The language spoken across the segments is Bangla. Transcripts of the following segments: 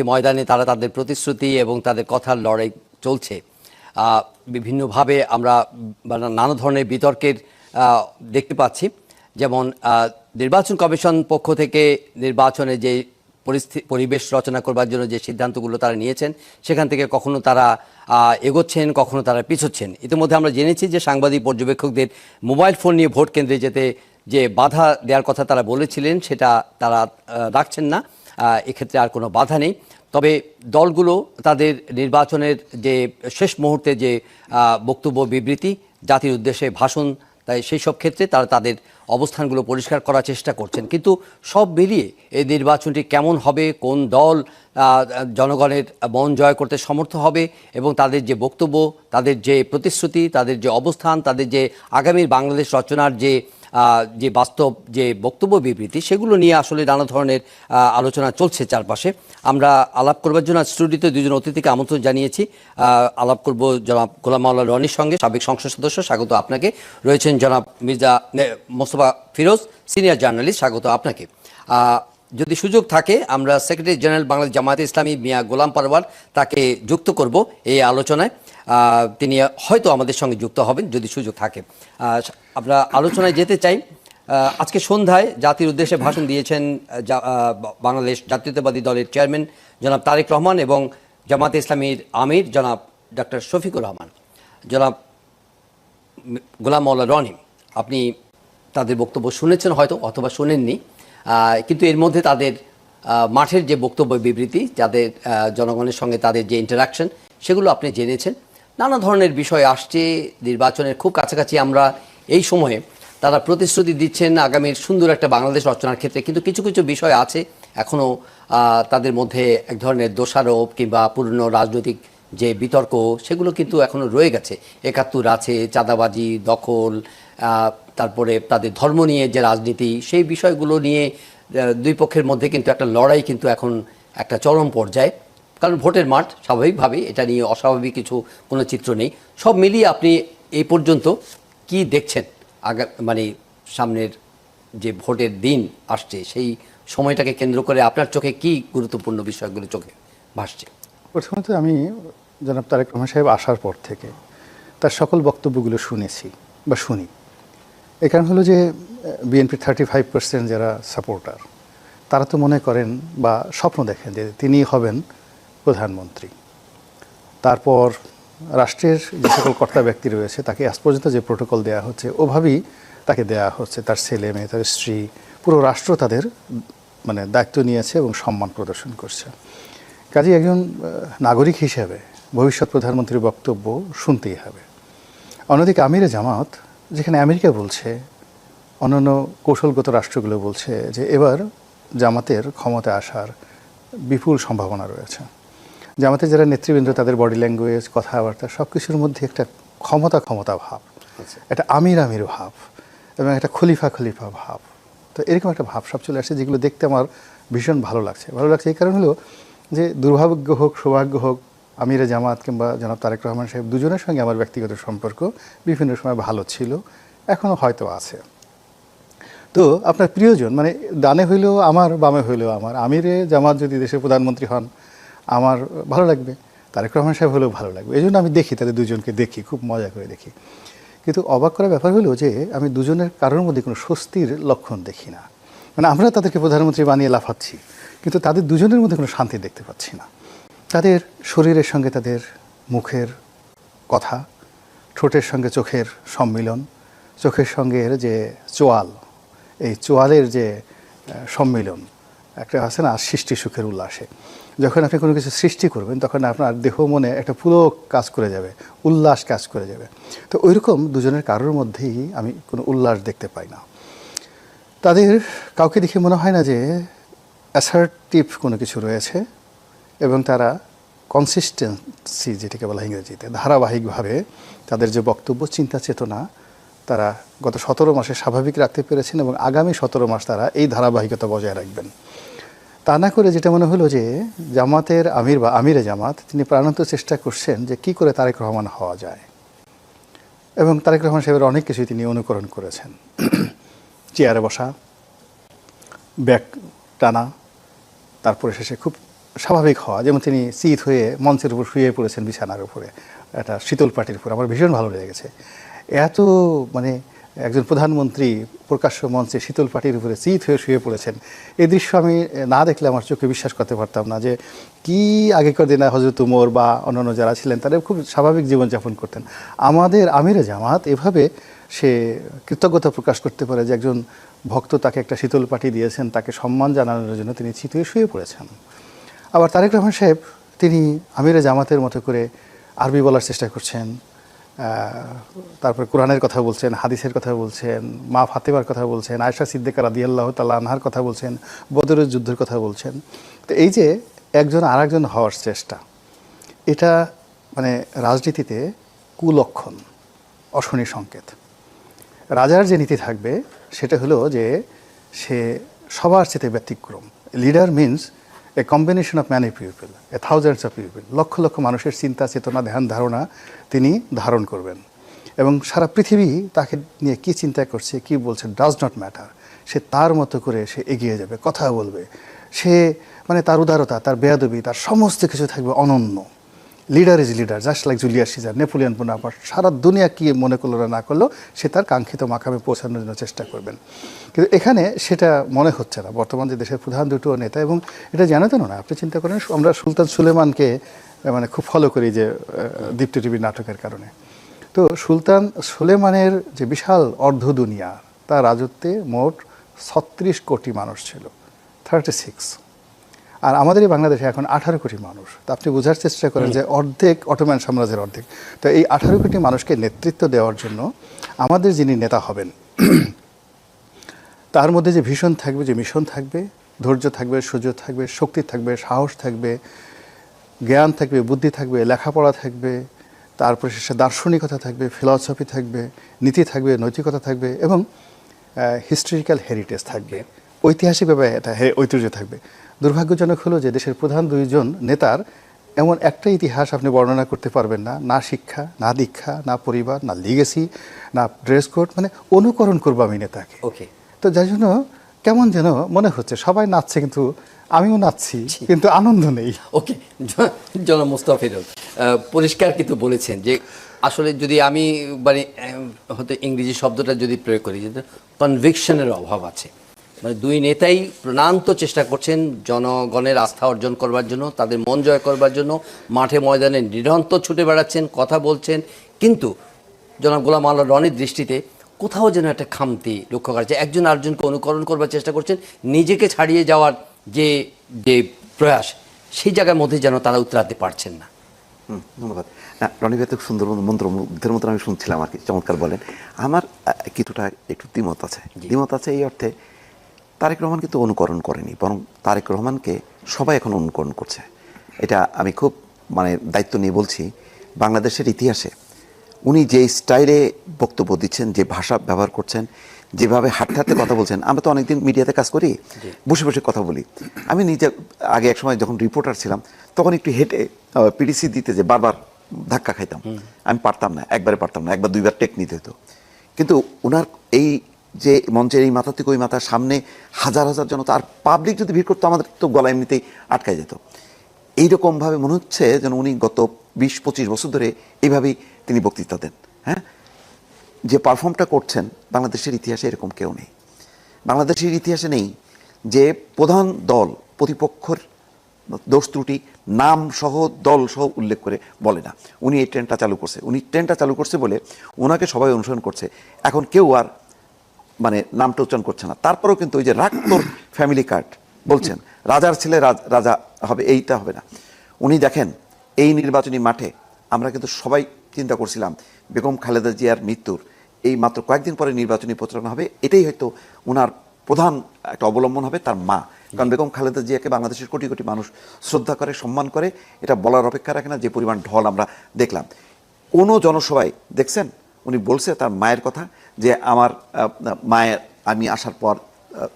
ময়দানে তারা তাদের প্রতিশ্রুতি এবং তাদের কথার লড়াই চলছে। বিভিন্নভাবে আমরা নানা ধরনের বিতর্কের দেখতে পাচ্ছি। যেমন নির্বাচন কমিশন পক্ষ থেকে নির্বাচনে যে পরিবেশ রচনা করবার জন্য যে সিদ্ধান্তগুলো তারা নিয়েছেন, সেখান থেকে কখনো তারা এগোচ্ছেন, কখনো তারা পিছোচ্ছেন। ইতিমধ্যে আমরা জেনেছি যে সাংবাদিক পর্যবেক্ষকদের মোবাইল ফোন নিয়ে ভোট কেন্দ্রে যেতে যে বাধা দেওয়ার কথা তারা বলেছিলেন, সেটা তারা রাখছেন না। এক্ষেত্রে আর কোনো বাধা নেই। তবে দলগুলো তাদের নির্বাচনের যে শেষ মুহূর্তে যে বক্তব্য, বিবৃতি, জাতির উদ্দেশ্যে ভাষণ, তাই সেই সব ক্ষেত্রে তারা তাদের অবস্থানগুলো পরিষ্কার করার চেষ্টা করছেন। কিন্তু সব মিলিয়ে এই নির্বাচনটি কেমন হবে, কোন দল জনগণের মন জয় করতে সমর্থ হবে এবং তাদের যে বক্তব্য, তাদের যে প্রতিশ্রুতি, তাদের যে অবস্থান, তাদের যে আগামীর বাংলাদেশ রচনার যে বাস্তব যে বক্তব্য, বিবৃতি, সেগুলো নিয়ে আসলে নানা ধরনের আলোচনা চলছে চারপাশে। আমরা আলাপ করবার জন্য স্টুডিওতে দুজন অতিথিকে আমন্ত্রণ জানিয়েছি। আলাপ করব জনাব গোলাম মাওলা রনির সঙ্গে, সাবেক সংসদ সদস্য, স্বাগত আপনাকে। রয়েছেন জনাব মির্জা মোস্তফা ফিরোজ, সিনিয়র জার্নালিস্ট, স্বাগত আপনাকে। যদি সুযোগ থাকে আমরা সেক্রেটারি জেনারেল বাংলাদেশ জামায়াতে ইসলামী মিয়া গোলাম পারওয়ার, তাকে যুক্ত করব এই আলোচনায়। তিনি হয়তো আমাদের সঙ্গে যুক্ত হবেন যদি সুযোগ থাকে। আমরা আলোচনায় যেতে চাই। আজকে সন্ধ্যায় জাতির উদ্দেশ্যে ভাষণ দিয়েছেন বাংলাদেশ জাতীয়তাবাদী দলের চেয়ারম্যান জনাব তারেক রহমান এবং জামায়াতে ইসলামীর আমির জনাব ডক্টর শফিকুর রহমান। জনাব গোলাম মাওলা রনি, আপনি তাদের বক্তব্য শুনেছেন হয়তো, অথবা শোনেননি, কিন্তু এর মধ্যে তাদের মাঠের যে বক্তব্য, বিবৃতি, যাদের জনগণের সঙ্গে তাদের যে ইন্টারাকশন, সেগুলো আপনি জেনেছেন। নানা ধরনের বিষয় আসছে, নির্বাচনের খুব কাছাকাছি আমরা এই সময়ে। তারা প্রতিশ্রুতি দিচ্ছেন আগামীর সুন্দর একটা বাংলাদেশ রচনার ক্ষেত্রে, কিন্তু কিছু কিছু বিষয় আছে এখনও তাদের মধ্যে এক ধরনের দোষারোপ কিংবা পুরনো রাজনৈতিক যে বিতর্ক, সেগুলো কিন্তু এখনও রয়ে গেছে। ৭১ আছে, চাঁদাবাজি, দখল, তারপরে তাদের ধর্ম নিয়ে যে রাজনীতি, সেই বিষয়গুলো নিয়ে দুই পক্ষের মধ্যে কিন্তু একটা লড়াই কিন্তু এখন একটা চরম পর্যায়ে। কারণ ভোটের মাঠ, স্বাভাবিকভাবেই এটা নিয়ে অস্বাভাবিক কোনো চিত্র নেই। সব মিলিয়ে আপনি এই পর্যন্ত কি দেখছেন? মানে সামনের যে ভোটের দিন আসছে, সেই সময়টাকে কেন্দ্র করে আপনার চোখে কি গুরুত্বপূর্ণ বিষয়গুলো চোখে ভাসছে? প্রথমত আমি জনাব তারেক রহমান সাহেব আসার পর থেকে তার সকল বক্তব্যগুলো শুনেছি বা শুনি। এ কারণ হলো যে বিএনপির 35% যারা সাপোর্টার, তারা তো মনে করেন বা স্বপ্ন দেখেন যে তিনি হবেন প্রধানমন্ত্রী। তারপর রাষ্ট্রের যে সকল কর্তা ব্যক্তি রয়েছে তাকে আজ পর্যন্ত যে প্রোটোকল দেওয়া হচ্ছে, ওভাবেই তাকে দেওয়া হচ্ছে। তার ছেলে মেয়ে, তার স্ত্রী, পুরো রাষ্ট্র তাদের দায়িত্ব নিয়েছে এবং সম্মান প্রদর্শন করছে। কাজেই একজন নাগরিক হিসেবে ভবিষ্যৎ প্রধানমন্ত্রীর বক্তব্য শুনতেই হবে। অন্যদিকে আমিরে জামাত, যেখানে আমেরিকা বলছে, অন্যান্য কৌশলগত রাষ্ট্রগুলো বলছে যে এবার জামাতের ক্ষমতা আসার বিপুল সম্ভাবনা রয়েছে। জামাতের যারা নেতৃবৃন্দ, তাদের বডি ল্যাঙ্গুয়েজ, কথাবার্তা, সব কিছুর মধ্যে একটা ক্ষমতা ভাব, একটা আমির ভাব এবং একটা খলিফা ভাব। তো এরকম একটা ভাব সব চলে আসছে, যেগুলো দেখতে আমার ভীষণ ভালো লাগছে। এই কারণ হলো যে দুর্ভাগ্য হোক, সৌভাগ্য হোক, আমিরে জামাত কিংবা জনাব তারেক রহমান সাহেব দুজনের সঙ্গে আমার ব্যক্তিগত সম্পর্ক বিভিন্ন সময় ভালো ছিল, এখনও হয়তো আছে। তো আপনার প্রিয়জন, ডানে হইলেও আমার, বামে হইলেও আমার, আমিরে জামাত যদি দেশের প্রধানমন্ত্রী হন আমার ভালো লাগবে, তারেক রহমান সাহেব হলেও ভালো লাগবে। এই জন্য আমি দেখি, তাদের দুজনকে দেখি, খুব মজা করে দেখি। কিন্তু অবাক করার ব্যাপার হলো যে আমি দুজনের কারোর মধ্যে কোনো স্বস্তির লক্ষণ দেখি না। আমরা তাদেরকে প্রধানমন্ত্রী বানিয়ে লাফাচ্ছি, কিন্তু তাদের দুজনের মধ্যে কোনো শান্তি দেখতে পাচ্ছি না। তাদের শরীরের সঙ্গে তাদের মুখের কথা, ঠোঁটের সঙ্গে চোখের সম্মিলন, চোখের সঙ্গে যে চোয়াল, এই চোয়ালের যে সম্মিলন, একটা আছে না সৃষ্টি সুখের উল্লাসে। যখন আপনি কোনো কিছু সৃষ্টি করবেন তখন আপনার দেহ মনে একটা পুরো কাজ করে যাবে, উল্লাস কাজ করে যাবে। তো ওইরকম দুজনের কারোর মধ্যেই আমি কোনো উল্লাস দেখতে পাই না। তাদের কাউকে দেখে মনে হয় না যে অ্যাসার্টিভ কোনো কিছু রয়েছে, এবং তারা কনসিস্টেন্সি, যেটাকে বলা ইংরেজিতে, ধারাবাহিকভাবে তাদের যে বক্তব্য, চিন্তা চেতনা, তারা গত 17 মাসে স্বাভাবিক রাখতে পেরেছেন এবং আগামী 17 মাস তারা এই ধারাবাহিকতা বজায় রাখবেন। তা না করে যেটা মনে হলো যে জামাতের আমির বা আমিরে জামাত, তিনি প্রাণান্ত চেষ্টা করছেন যে কি করে তারেক রহমান হওয়া যায়, এবং তারেক রহমান সাহেবের অনেক কিছুই তিনি অনুকরণ করেছেন। চেয়ারে বসা, ব্যাগ টানা, তারপরে শেষে খুব স্বাভাবিক হওয়া, যেমন তিনি চিত হয়ে মঞ্চের উপর শুয়ে পড়েছেন বিছানার উপরে একটা শীতল পাটির উপর, আমার ভীষণ ভালো লেগেছে। এত মানে একজন প্রধানমন্ত্রী প্রকাশ্য মঞ্চে শীতল পাটির উপরে চিত হয়ে শুয়ে পড়েছেন, এই দৃশ্য আমি না দেখলে আমার চোখে বিশ্বাস করতে পারতাম না যে কি আগেকার দিনে হযরত উমর বা অন্যান্য যারা ছিলেন তারা খুব স্বাভাবিক জীবনযাপন করতেন। আমাদের আমিরে জামাত এভাবে সে কৃতজ্ঞতা প্রকাশ করতে পারে যে একজন ভক্ত তাকে একটা শীতল পাটি দিয়েছেন, তাকে সম্মান জানানোর জন্য তিনি চিত হয়ে শুয়ে পড়েছেন। আবার তারেক রহমান সাহেব তিনি আমিরে জামাতের মতো করে আরবি বলার চেষ্টা করছেন, তারপর কোরআনের কথা বলছেন, হাদিসের কথা বলছেন, মা ফাতেমার কথা বলছেন, আয়েশা সিদ্দিকা রাদিয়াল্লাহু তাআলা আনহার কথা বলছেন, বদরের যুদ্ধের কথা বলছেন। তো এই যে একজন আরেকজন হওয়ার চেষ্টা, এটা মানে রাজনীতিতে কুলক্ষণ, অশনি সংকেত। রাজার যে নীতি থাকবে সেটা হলো যে সে সবার চেয়ে ব্যতিক্রম। Leader means a combination of many people, a thousands of people, লক্ষ লক্ষ মানুষের চিন্তা চেতনা ধ্যান ধারণা তিনি ধারণ করবেন। এবং সারা পৃথিবী তাকে নিয়ে কী চিন্তা করছে কী বলছে ডাজ নট ম্যাটার, সে তার মতো করে সে এগিয়ে যাবে, কথা বলবে, সে মানে তার উদারতা, তার বেয়াদবি, তার সমস্ত কিছু থাকবে অনন্য। Leader is leader, just like Julius Caesar, Napoleon Bonaparte. সারা দুনিয়া কি মনে করলো না করলো সে তার কাঙ্ক্ষিত মাকামে পৌঁছানোর জন্য চেষ্টা করবেন। কিন্তু এখানে সেটা মনে হচ্ছে না বর্তমান যে দেশের প্রধান দুটো নেতা। এবং এটা জানাতেন না, আপনি চিন্তা করেন আমরা সুলতান সুলেমানকে মানে খুব ফলো করি যে দীপ্তি টিভি নাটকের কারণে। তো সুলতান সুলেমানের যে বিশাল অর্ধ দুনিয়া, তার রাজত্বে মোট 36 কোটি মানুষ ছিল, 36। আর আমাদের এই বাংলাদেশে এখন 18 কোটি মানুষ। তো আপনি বোঝার চেষ্টা করেন যে অর্ধেক অটোম্যান সাম্রাজ্যের অর্ধেক। তো এই 18 কোটি মানুষকে নেতৃত্ব দেওয়ার জন্য আমাদের যিনি নেতা হবেন তার মধ্যে যে ভীষণ থাকবে, যে মিশন থাকবে, ধৈর্য থাকবে, সুযোগ থাকবে, শক্তি থাকবে, সাহস থাকবে, জ্ঞান থাকবে, বুদ্ধি থাকবে, লেখাপড়া থাকবে, তারপরে সে দার্শনিকতা থাকবে, ফিলসফি থাকবে, নীতি থাকবে, নৈতিকতা থাকবে এবং হিস্টোরিক্যাল হেরিটেজ থাকবে, ঐতিহাসিকভাবে এটা ঐতিহ্য থাকবে। দুর্ভাগ্যজনক হলো যে দেশের প্রধান দুইজন নেতার এমন একটা ইতিহাস আপনি বর্ণনা করতে পারবেন না, না শিক্ষা, না দীক্ষা, না পরিবার, না লিগেসি, না ড্রেস কোড, মানে অনুকরণ করবো আমি নেতাকে। ওকে, তো যার জন্য কেমন যেন মনে হচ্ছে সবাই নাচছে কিন্তু আমিও নাচছি কিন্তু আনন্দ নেই। ওকে, জনাব মুস্তাফিজুর পরিষ্কার কিন্তু বলেছেন যে আসলে যদি আমি মানে হয়তো ইংরেজি শব্দটা যদি প্রয়োগ করি, যে কনভিকশনের অভাব আছে। মানে দুই নেতাই প্রাণান্ত চেষ্টা করছেন জনগণের আস্থা অর্জন করবার জন্য, তাদের মন জয় করবার জন্য মাঠে ময়দানে নিরন্তর ছুটে বেড়াচ্ছেন, কথা বলছেন, কিন্তু জনাব গোলাম আল্লাহ রনির দৃষ্টিতে কোথাও যেন একটা খামতি লক্ষ্য করা যায়। একজন আরেকজনকে অনুকরণ করবার চেষ্টা করছেন, নিজেকে ছাড়িয়ে যাওয়ার যে যে প্রয়াস, সেই জায়গার মধ্যে যেন তারা উতরাতে পারছেন না। ধন্যবাদ। রনি ভাই তো সুন্দর মন্ত্রের মতন আমি শুনছিলাম আর কি, চমৎকার বলেন। আমার কিছুটা একটু দ্বিমত আছে। দ্বিমত আছে এই অর্থে, তারেক রহমান কিন্তু অনুকরণ করেনি, বরং তারেক রহমানকে সবাই এখন অনুকরণ করছে। এটা আমি খুব মানে দায়িত্ব নিয়ে বলছি। বাংলাদেশের ইতিহাসে উনি যে স্টাইলে বক্তব্য দিচ্ছেন, যে ভাষা ব্যবহার করছেন, যেভাবে হাঁটতে হাঁটতে কথা বলছেন, আমরা তো অনেকদিন মিডিয়াতে কাজ করি, বসে বসে কথা বলি। আমি নিজে আগে এক সময় যখন রিপোর্টার ছিলাম তখন একটু হেঁটে পিডিসি দিতে যে বারবার ধাক্কা খাইতাম, আমি পারতাম না, একবারে পারতাম না, একবার দুইবার টেক নিতে হতো। কিন্তু ওনার এই যে মঞ্চের এই মাথা থেকে ওই মাথার সামনে হাজার হাজার জনতা, আর পাবলিক যদি ভিড় করতো আমাদের তো গলা এমনিতেই আটকায় যেত। এইরকমভাবে মনে হচ্ছে যেন উনি গত 20-25 বছর ধরে এইভাবেই তিনি বক্তৃতা দেন। হ্যাঁ, যে পারফর্মটা করছেন বাংলাদেশের ইতিহাসে এরকম কেউ নেই। বাংলাদেশের ইতিহাসে নেই যে প্রধান দল প্রতিপক্ষের দোষ ত্রুটি নাম সহ দল সহ উল্লেখ করে বলে না। উনি এই ট্রেনটা চালু করছে, উনি ট্রেনটা চালু করছে বলে ওনাকে সবাই অনুসরণ করছে। এখন কেউ আর মানে নামটা উচ্চারণ করছে না। তারপরেও কিন্তু ওই যে রাক্তর ফ্যামিলি কার্ড বলছেন, রাজার ছেলে রাজা হবে, এইটা হবে না। উনি দেখেন এই নির্বাচনী মাঠে আমরা কিন্তু সবাই চিন্তা করছিলাম বেগম খালেদা জিয়ার মৃত্যুর এই মাত্র কয়েকদিন পরে নির্বাচনী প্রচারণা হবে, এটাই হয়তো ওনার প্রধান একটা অবলম্বন হবে তার মা। কারণ বেগম খালেদা জিয়াকে বাংলাদেশের কোটি কোটি মানুষ শ্রদ্ধা করে, সম্মান করে, এটা বলার অপেক্ষা রাখে না। যে পরিমাণ ঢল আমরা দেখলাম, কোনো জনসভায় দেখছেন উনি বলছে তার মায়ের কথা, যে আমার মায়ের আমি আসার পর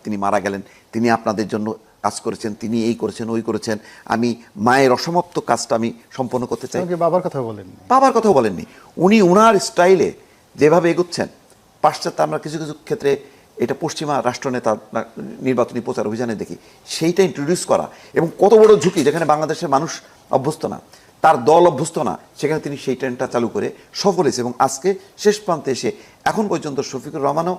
তিনি মারা গেলেন, তিনি আপনাদের জন্য কাজ করেছেন, তিনি এই করেছেন ওই করেছেন, আমি মায়ের অসমাপ্ত কাজটা আমি সম্পন্ন করতে চাই। বাবার কথা বলেননি, বাবার কথাও বলেননি। উনি উনার স্টাইলে যেভাবে এগোচ্ছেন, পাশ্চাত্যে আমরা কিছু কিছু ক্ষেত্রে এটা পশ্চিমা রাষ্ট্রনেতা নির্বাচনী প্রচার অভিযানে দেখি, সেইটা ইন্ট্রোডিউস করা এবং কত বড় ঝুঁকি, যেখানে বাংলাদেশের মানুষ অভ্যস্ত না, তার দল অভ্যস্ত না, সেখানে তিনি সেই ট্রেনটা চালু করে সফল হয়েছে। এবং আজকে শেষ প্রান্তে এসে এখন পর্যন্ত শফিকুর রহমানও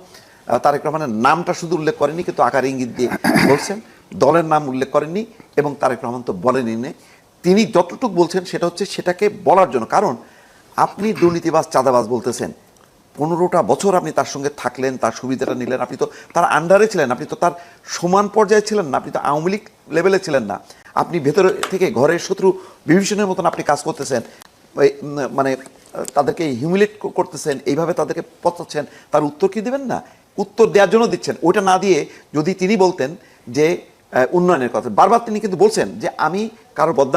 তারেক রহমানের নামটা শুধু উল্লেখ করেনি, কিন্তু আকার ইঙ্গিত দিয়ে বলছেন, দলের নাম উল্লেখ করেননি, এবং তারেক রহমান তো বলেনি। তিনি যতটুকু বলছেন সেটা হচ্ছে সেটাকে বলার জন্য, কারণ আপনি দুর্নীতিবাজ চাঁদাবাজ বলতেছেন, 15টা বছর আপনি তার সঙ্গে থাকলেন, তার সুবিধাটা নিলেন, আপনি তো তার আন্ডারে ছিলেন, আপনি তো তার সমান পর্যায়ে ছিলেন না, আপনি তো আওয়ামী লীগ লেভেলে ছিলেন না, আপনি ভেতরে থেকে ঘরের শত্রু বিভীষণের মতন আপনি কাজ করতেছেন, মানে তাদেরকে হিউমিলেট করতেছেন, এইভাবে তাদেরকে পচাচ্ছেন, তার উত্তর কি দেবেন না? উত্তর দেওয়ার জন্য দিচ্ছেন। ওইটা না দিয়ে যদি তিনি বলতেন যে উন্নয়নের কথা, বারবার তিনি কিন্তু বলছেন যে আমি কারো বদনাম